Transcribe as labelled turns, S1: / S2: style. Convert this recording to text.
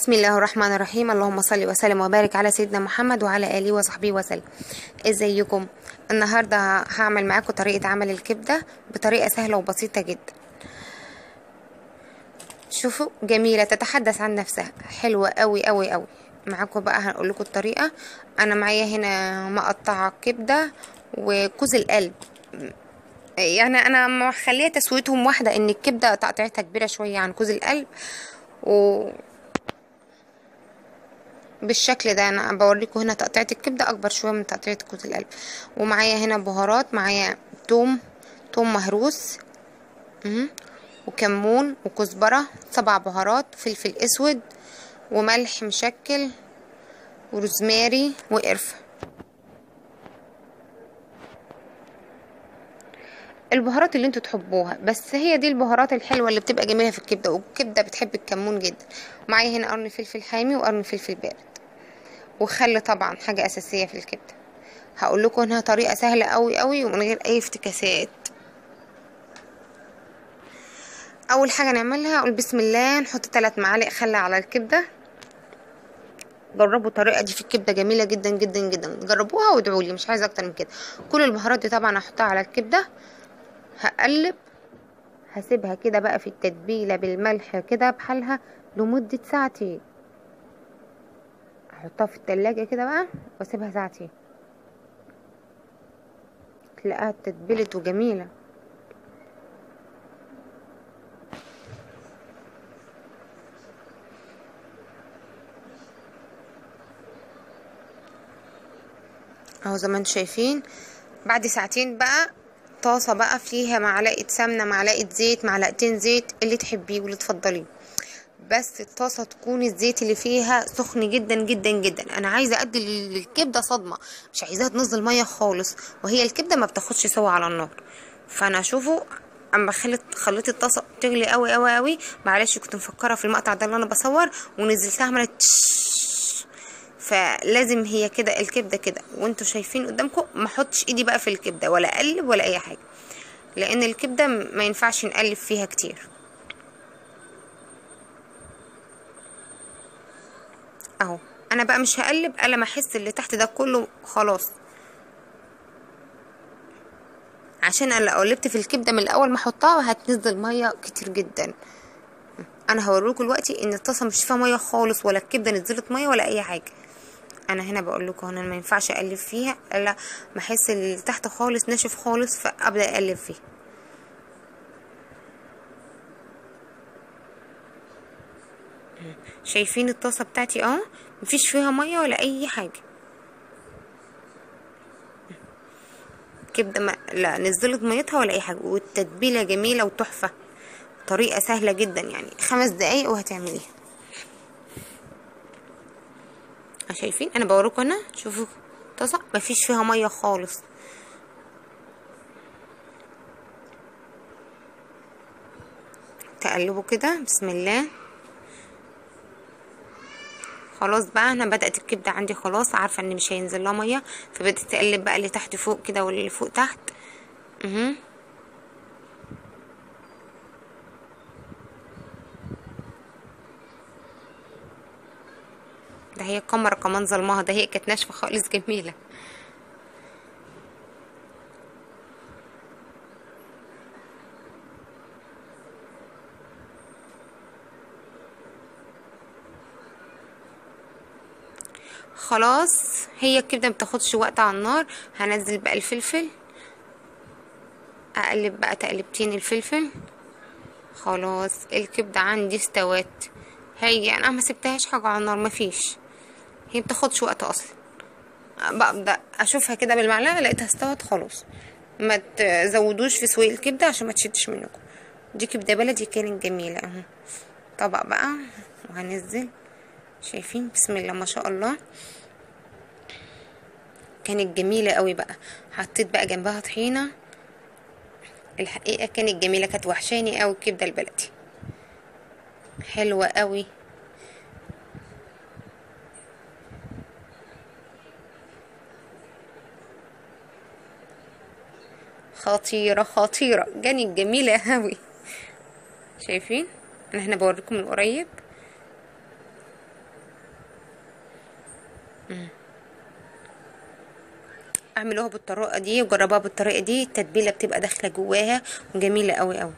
S1: بسم الله الرحمن الرحيم. اللهم صل وسلم وبارك على سيدنا محمد وعلى آله وصحبه وسلم. ازيكم؟ النهارده هعمل معاكم طريقة عمل الكبدة بطريقة سهلة وبسيطة جدا. شوفوا، جميلة تتحدث عن نفسها، حلوة قوي قوي قوي. معاكم بقى هنقول لكم الطريقة. انا معايا هنا مقطعة كبدة وكوز القلب، يعني انا مخليه تسويتهم واحدة، ان الكبدة تقطيعتها كبيرة شوية عن كوز القلب، و بالشكل ده انا بوريكم هنا تقطيعة الكبدة اكبر شوية من تقطيعة كوز القلب. ومعايا هنا بهارات، معايا توم مهروس، وكمون وكزبرة، 7 بهارات، فلفل اسود وملح مشكل وروزماري وقرفة. البهارات اللي انتوا تحبوها، بس هي دي البهارات الحلوة اللي بتبقى جميلة في الكبدة، والكبدة بتحب الكمون جدا. معايا هنا قرن فلفل حامي وقرن فلفل بارد، وخل طبعا حاجة اساسية في الكبدة. هقول لكم انها طريقة سهلة قوي قوي ومن غير اي افتكاسات. اول حاجة نعملها، اقول بسم الله، نحط 3 معالق خل على الكبدة. جربوا الطريقة دي في الكبدة، جميلة جدا جدا جدا، جربوها وادعوا لي، مش عايزة اكتر من كده. كل البهارات دي طبعا هحطها على الكبدة، هقلب، هسيبها كده بقى في التتبيلة بالملح كده بحالها لمدة ساعتين. احطها في التلاجة كده بقى واسيبها ساعتين، تلاقيها اتتبلت وجميلة. اهو زي ما انتم شايفين. بعد ساعتين بقى، طاسة بقى فيها معلقة سمنة، معلقة زيت، معلقتين زيت، اللي تحبيه واللي تفضليه، بس الطاسة تكون الزيت اللي فيها سخن جدا جدا جدا. انا عايزة ادي للكبدة صدمة، مش عايزاها تنزل مية خالص، وهي الكبدة ما بتاخدش سوا على النار. فانا اشوفه اما خليت الطاسة تغلي قوي قوي قوي. معلش كنت مفكرة في المقطع ده اللي انا بصور ونزلتها عملت فلازم هي كده الكبده كده، وانتوا شايفين قدامكم. ما احطش ايدي بقى في الكبده ولا اقلب ولا اي حاجه، لان الكبده ما ينفعش نقلب فيها كتير. اهو انا بقى مش هقلب الا ما احس اللي تحت ده كله خلاص، عشان انا لو قلبت في الكبده من الاول ما احطها هتنزل ميه كتير جدا. انا هوريكم دلوقتي ان الطاسه مش فيها ميه خالص، ولا الكبده نزلت ميه ولا اي حاجه. انا هنا بقول لكم انا ما ينفعش اقلب فيها الا ما احس اللي تحت خالص ناشف خالص، فابدا اقلب فيه. شايفين الطاسه بتاعتي اهو، مفيش فيها ميه ولا اي حاجه. كبده لا نزلت ميتها ولا اي حاجه، والتتبيله جميله وتحفه. طريقه سهله جدا، يعني 5 دقايق وهتعمليها. شايفين انا بوريكم هنا، شوفوا الطاسه مفيش فيها ميه خالص. تقلبوا كده بسم الله. خلاص بقى انا بدات الكبده عندي خلاص، عارفه ان مش هينزل لها ميه، فبدات تقلب بقى اللي تحت فوق كده واللي فوق تحت. ده هي الكاميرا كمان ظلمها، ده هي كانت ناشفه خالص جميله. خلاص هي الكبده متاخدش وقت على النار. هنزل بقى الفلفل، اقلب بقى تقلبتين الفلفل. خلاص الكبده عندي استوت، هي انا ما سبتهاش حاجه على النار، مفيش، هي بتاخدش وقت اصلا. ببدا اشوفها كده بالمعلقه، لقيتها استوت خلاص. ما تزودوش في سوي الكبده عشان ما تشدش منكم. دي كبده بلدي كانت جميله اهو. طبق بقى وهنزل، شايفين بسم الله ما شاء الله، كانت جميله قوي بقى. حطيت بقى جنبها طحينه، الحقيقه كانت جميله، كانت وحشاني قوي الكبده البلدي، حلوه قوي، خطيره خطيره، كانت جميله قوي. شايفين انا هنا بوريكم من قريب. اعملوها بالطريقه دي وجربوها بالطريقه دي، التتبيله بتبقى داخله جواها وجميله قوي قوي.